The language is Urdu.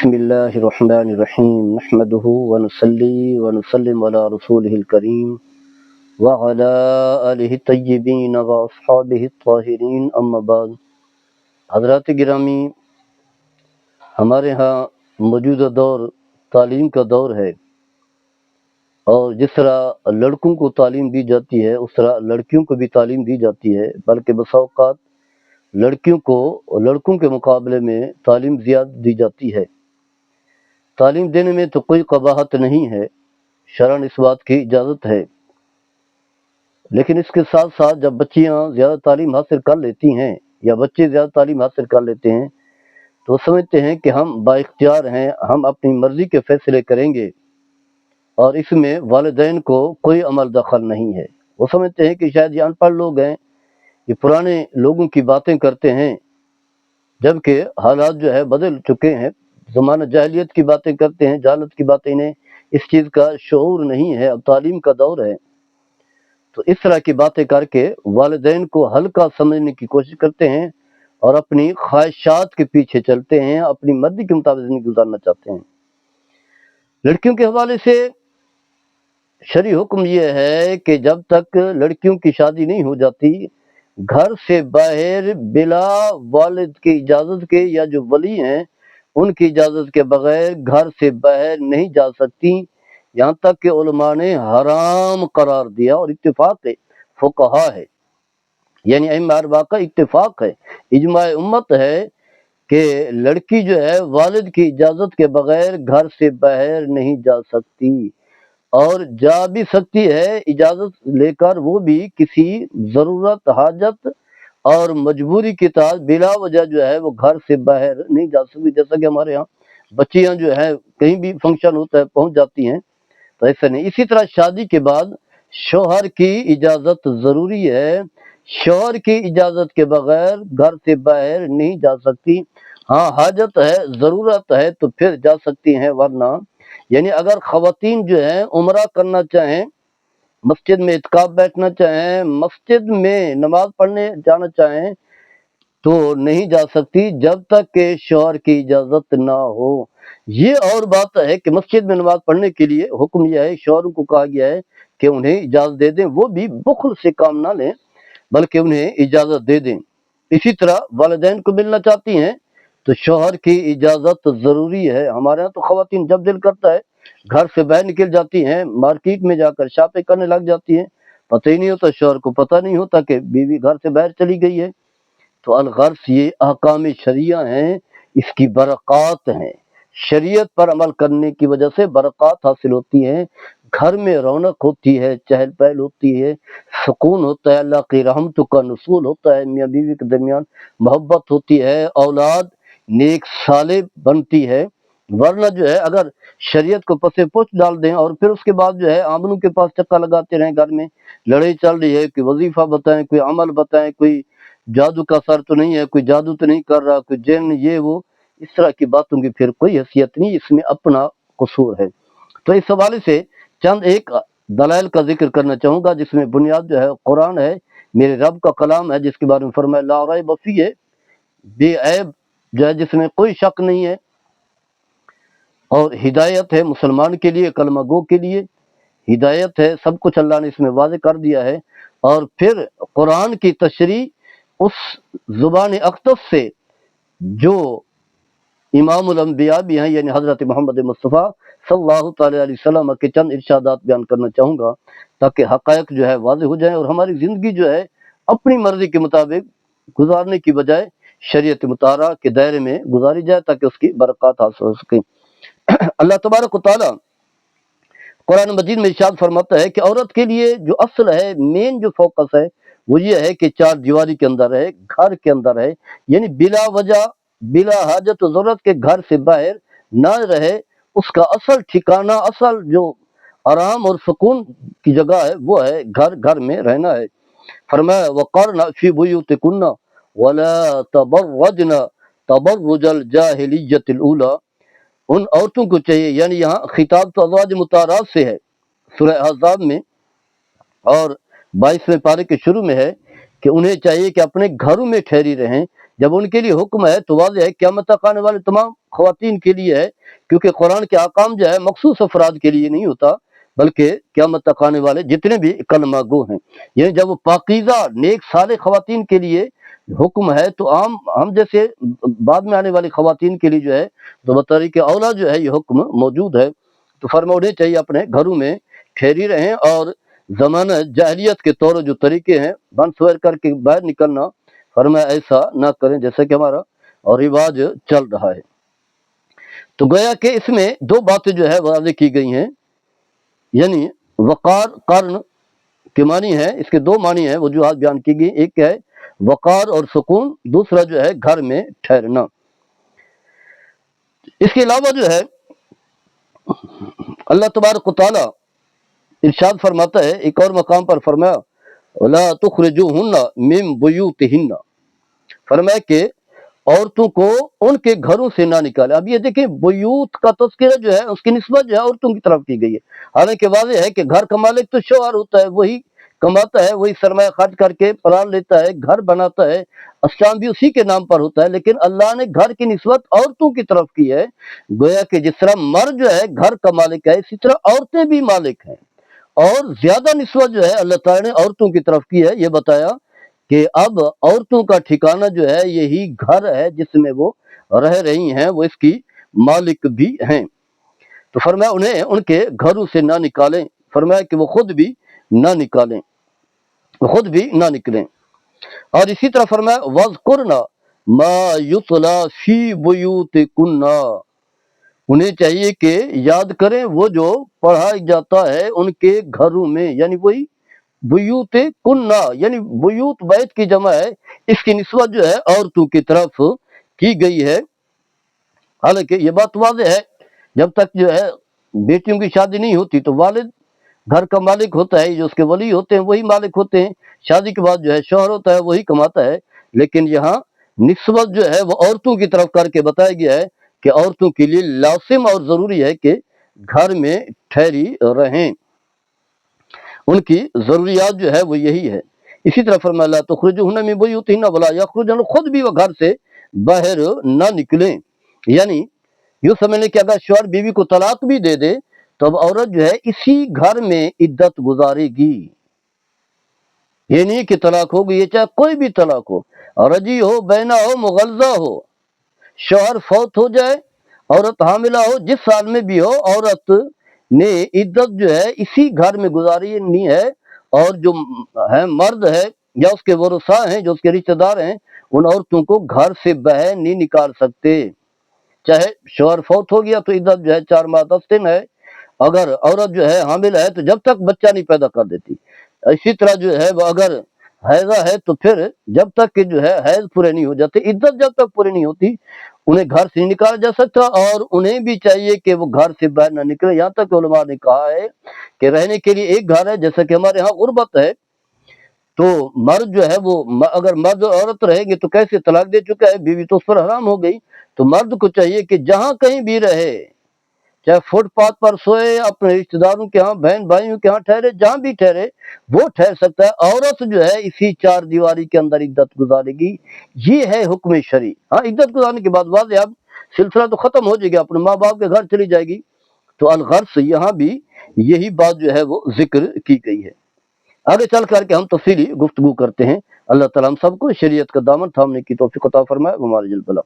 بسم اللہ الرحمن الرحیم نحمده ونصلی ونسلم علی رسوله الکریم وعلی آلہ الطیبین واصحابہ الطاہرین اما بعد۔ حضرات گرامی، ہمارے ہاں موجودہ دور تعلیم کا دور ہے، اور جس طرح لڑکوں کو تعلیم دی جاتی ہے اس طرح لڑکیوں کو بھی تعلیم دی جاتی ہے، بلکہ بسا اوقات لڑکیوں کو لڑکوں کے مقابلے میں تعلیم زیادہ دی جاتی ہے۔ تعلیم دینے میں تو کوئی قباحت نہیں ہے، شرعاً اس بات کی اجازت ہے، لیکن اس کے ساتھ ساتھ جب بچیاں زیادہ تعلیم حاصل کر لیتی ہیں یا بچے زیادہ تعلیم حاصل کر لیتے ہیں تو وہ سمجھتے ہیں کہ ہم با اختیار ہیں، ہم اپنی مرضی کے فیصلے کریں گے، اور اس میں والدین کو کوئی عمل دخل نہیں ہے۔ وہ سمجھتے ہیں کہ شاید یہ ان پڑھ لوگ ہیں، یہ پرانے لوگوں کی باتیں کرتے ہیں، جبکہ حالات جو ہے بدل چکے ہیں، زمانہ جاہلیت کی باتیں کرتے ہیں، جہالت کی باتیں، انہیں اس چیز کا شعور نہیں ہے، اب تعلیم کا دور ہے۔ تو اس طرح کی باتیں کر کے والدین کو ہلکا سمجھنے کی کوشش کرتے ہیں اور اپنی خواہشات کے پیچھے چلتے ہیں، اپنی مرضی کے مطابق زندگی گزارنا چاہتے ہیں۔ لڑکیوں کے حوالے سے شرعی حکم یہ ہے کہ جب تک لڑکیوں کی شادی نہیں ہو جاتی، گھر سے باہر بلا والد کی اجازت کے یا جو ولی ہیں ان کی اجازت کے بغیر گھر سے باہر نہیں جا سکتی، یہاں تک کہ علماء نے حرام قرار دیا، اور اتفاق ہے، فقہا ہے، یعنی ائمہ اربعہ کا اتفاق ہے، اجماع امت ہے کہ لڑکی جو ہے والد کی اجازت کے بغیر گھر سے باہر نہیں جا سکتی، اور جا بھی سکتی ہے اجازت لے کر، وہ بھی کسی ضرورت، حاجت اور مجبوری کے تحت، بلا وجہ جو ہے وہ گھر سے باہر نہیں جا سکتی۔ جیسا کہ ہمارے ہاں بچیاں جو ہے کہیں بھی فنکشن ہوتا ہے پہنچ جاتی ہیں، تو ایسا نہیں۔ اسی طرح شادی کے بعد شوہر کی اجازت ضروری ہے، شوہر کی اجازت کے بغیر گھر سے باہر نہیں جا سکتی۔ ہاں حاجت ہے، ضرورت ہے تو پھر جا سکتی ہیں، ورنہ یعنی اگر خواتین جو ہیں عمرہ کرنا چاہیں، مسجد میں اعتکاف بیٹھنا چاہیں، مسجد میں نماز پڑھنے جانا چاہیں تو نہیں جا سکتی جب تک کہ شوہر کی اجازت نہ ہو۔ یہ اور بات ہے کہ مسجد میں نماز پڑھنے کے لیے حکم یہ ہے، شوہروں کو کہا گیا ہے کہ انہیں اجازت دے دیں، وہ بھی بخل سے کام نہ لیں بلکہ انہیں اجازت دے دیں۔ اسی طرح والدین کو ملنا چاہتی ہیں تو شوہر کی اجازت ضروری ہے۔ ہمارے ہاں تو خواتین جب دل کرتا ہے گھر سے باہر نکل جاتی ہیں، مارکیٹ میں جا کر شاپنگ کرنے لگ جاتی ہیں، پتہ ہی نہیں ہوتا، شوہر کو پتہ نہیں ہوتا کہ بیوی گھر سے باہر چلی گئی ہے۔ تو الغرض یہ احکام شریعہ ہیں، اس کی برکات ہیں، شریعت پر عمل کرنے کی وجہ سے برکات حاصل ہوتی ہیں، گھر میں رونق ہوتی ہے، چہل پہل ہوتی ہے، سکون ہوتا ہے، اللہ کی رحمتوں کا نزول ہوتا ہے، میاں بیوی کے درمیان محبت ہوتی ہے، اولاد نیک صالح بنتی ہے۔ ورنہ جو ہے اگر شریعت کو پس پوچھ ڈال دیں اور پھر اس کے بعد جو ہے آمنوں کے پاس چکر لگاتے رہیں، گھر میں لڑائی چل رہی ہے، کوئی وظیفہ بتائیں، کوئی عمل بتائیں، کوئی جادو کا اثر تو نہیں ہے، کوئی جادو تو نہیں کر رہا، کوئی جن یہ وہ، اس طرح کی باتوں کی پھر کوئی حیثیت نہیں، اس میں اپنا قصور ہے۔ تو اس حوالے سے چند ایک دلائل کا ذکر کرنا چاہوں گا، جس میں بنیاد جو ہے قرآن ہے، میرے رب کا کلام ہے، جس کے بارے میں فرمایا لا ریب فیہ، بے عیب جو ہے، جس میں کوئی شک نہیں ہے، اور ہدایت ہے مسلمان کے لیے، کلمہ گو کے لیے ہدایت ہے، سب کچھ اللہ نے اس میں واضح کر دیا ہے۔ اور پھر قرآن کی تشریح اس زبان اقدس سے جو امام الانبیاء بھی ہیں، یعنی حضرت محمد مصطفیٰ صلی اللہ تعالی علیہ وسلم کے چند ارشادات بیان کرنا چاہوں گا، تاکہ حقائق جو ہے واضح ہو جائیں اور ہماری زندگی جو ہے اپنی مرضی کے مطابق گزارنے کی بجائے شریعت مطالعہ کے دائرے میں گزاری جائے، تاکہ اس کی برکات حاصل ہو سکیں۔ اللہ تبارک و تعالی قرآن مجید میں ارشاد فرماتا ہے کہ عورت کے لیے جو اصل ہے، مین جو فوکس ہے، وہ یہ ہے کہ چار دیواری کے اندر رہے، گھر کے اندر رہے، یعنی بلا وجہ، بلا حاجت و ضرورت کے گھر سے باہر نہ رہے۔ اس کا اصل ٹھکانہ، اصل جو آرام اور سکون کی جگہ ہے وہ ہے گھر میں رہنا ہے۔ فرمایا وَقَرْنَ فِي بُيُوتِكُنَّ وَلَا تَبَرَّجْنَ تَبَرُّجَ الْجَاهِلِيَّةِ الْأُولَىٰ، ان عورتوں کو چاہیے، یعنی یہاں خطاب تو ازواج مطہرات سے ہے سورہ احزاب میں، اور 22ویں پارے کے شروع میں ہے کہ انہیں چاہیے کہ اپنے گھروں میں ٹھہری رہیں۔ جب ان کے لیے حکم ہے تو واضح ہے قیامت تک آنے والے تمام خواتین کے لیے ہے، کیونکہ قرآن کے احکام جو ہے مخصوص افراد کے لیے نہیں ہوتا، بلکہ قیامت تک آنے والے جتنے بھی کلمہ گو ہیں، یعنی جب وہ پاکیزہ نیک صالح خواتین کے لیے حکم ہے تو عام ہم جیسے بعد میں آنے والی خواتین کے لیے جو ہے تو بطریق اولا جو ہے یہ حکم موجود ہے۔ تو فرما انہیں چاہیے اپنے گھروں میں ٹھہری رہیں، اور زمانہ جاہلیت کے طور جو طریقے ہیں بن سویر کر کے باہر نکلنا، فرمایا ایسا نہ کریں جیسا کہ ہمارا اور رواج چل رہا ہے۔ تو گویا کہ اس میں دو باتیں جو ہے واضح کی گئی ہیں، یعنی وقار قرن کے معنی ہے، اس کے دو معنی ہیں وجوہات بیان کی گئی، ایک ہے وقار اور سکون، دوسرا جو ہے گھر میں ٹھہرنا۔ اس کے علاوہ جو ہے اللہ تبارک و تعالی ارشاد فرماتا ہے ایک اور مقام پر، فرمایا وَلَا تُخْرِجُوهُنَّ مِن بُيُوتِهِنَّ، فرمایا کہ عورتوں کو ان کے گھروں سے نہ نکالے۔ اب یہ دیکھیں بیوت کا تذکرہ جو ہے اس کی نسبت جو ہے عورتوں کی طرف کی گئی ہے، حالانکہ واضح ہے کہ گھر کا مالک تو شوہر ہوتا ہے، وہی کماتا ہے، وہی سرمایہ خرچ کر کے پلان لیتا ہے، گھر بناتا ہے، اسلام بھی اسی کے نام پر ہوتا ہے، لیکن اللہ نے گھر کی نسبت عورتوں کی طرف کی ہے، گویا کہ جس طرح مرد جو ہے گھر کا مالک ہے اسی طرح عورتیں بھی مالک ہیں، اور زیادہ نسبت جو ہے اللہ تعالیٰ نے عورتوں کی طرف کی ہے۔ یہ بتایا کہ اب عورتوں کا ٹھکانہ جو ہے یہی گھر ہے جس میں وہ رہ رہی ہیں، وہ اس کی مالک بھی ہیں۔ تو فرمایا انہیں ان کے گھروں سے نہ نکالیں، فرمایا کہ وہ خود بھی نہ نکالیں، خود بھی نہ نکلیں۔ اور اسی طرح فرمایا وَاذْكُرْنَ مَا يُتْلَى فِي بُيُوتِكُنَّ، انہیں چاہیے کہ یاد کریں وہ جو پڑھا جاتا ہے ان کے گھروں میں، یعنی وہی بیوت کنہ، یعنی بیوت بیت کی جمع ہے، اس کی نسبت جو ہے عورتوں کی طرف کی گئی ہے۔ حالانکہ یہ بات واضح ہے جب تک جو ہے بیٹیوں کی شادی نہیں ہوتی تو والد گھر کا مالک ہوتا ہے، جو اس کے ولی ہوتے ہیں وہی مالک ہوتے ہیں، شادی کے بعد جو ہے شوہر ہوتا ہے وہی کماتا ہے، لیکن یہاں نسبت جو ہے وہ عورتوں کی طرف کر کے بتایا گیا ہے کہ عورتوں کے لیے لازم اور ضروری ہے کہ گھر میں ٹھہری رہیں، ان کی ضروریات جو ہے وہ یہی ہے۔ اسی طرح فرمایا لا تخرجوهن من بیوتهن ولا یخرجن، خود بھی وہ گھر سے باہر نہ نکلیں، یعنی یوں سمجھنے کہ اگر شوہر بیوی کو طلاق بھی دے دے تو اب عورت جو ہے اسی گھر میں عدت گزارے گی، یہ نہیں کہ طلاق ہو گئی، یہ چاہے کوئی بھی طلاق ہو، رجی ہو، بینہ ہو، مغلظہ ہو، شوہر فوت ہو جائے، عورت حاملہ ہو، جس سال میں بھی ہو، عورت نے عدت جو ہے اسی گھر میں گزارنی ہے، اور جو ہے مرد ہے یا اس کے ورثاء ہیں جو اس کے رشتہ دار ہیں ان عورتوں کو گھر سے باہر نہیں نکال سکتے۔ چاہے شوہر فوت ہو گیا تو عدت جو ہے 4 ماہ 10 دن ہے، اگر عورت جو ہے حامل ہے تو جب تک بچہ نہیں پیدا کر دیتی، اسی طرح جو ہے وہ اگر حیضہ ہے تو پھر جب تک کہ جو ہے حیض پورے نہیں ہو جاتے، عدت جب تک پوری نہیں ہوتی انہیں گھر سے نہیں نکالا جا سکتا، اور انہیں بھی چاہیے کہ وہ گھر سے باہر نہ نکلے، یہاں تک کہ علماء نے کہا ہے کہ رہنے کے لیے ایک گھر ہے، جیسا کہ ہمارے ہاں غربت ہے تو مرد جو ہے وہ اگر مرد اور عورت رہیں گے تو کیسے طلاق دے چکا ہے، بیوی تو اس پر حرام ہو گئی، تو مرد کو چاہیے کہ جہاں کہیں بھی رہے، چاہے فٹ پاتھ پر سوئے، اپنے رشتہ داروں کے ہاں، بہن بھائیوں کے ہاں ٹھہرے، جہاں بھی ٹھہرے وہ ٹھہر سکتا ہے، عورت جو ہے اسی 4 دیواری کے اندر عدت گزارے گی، یہ ہے حکم شرعی۔ ہاں عدت گزارنے کے بعد واضح اب سلسلہ تو ختم ہو جائے گا، اپنے ماں باپ کے گھر چلی جائے گی، تو الغرض یہاں بھی یہی بات جو ہے وہ ذکر کی گئی ہے۔ آگے چل کر کے ہم تفصیلی گفتگو کرتے ہیں۔ اللہ تعالیٰ ہم سب کو شریعت کا دامن تھامنے کی توفیق عطا فرمائے۔ ہمارے جل بلا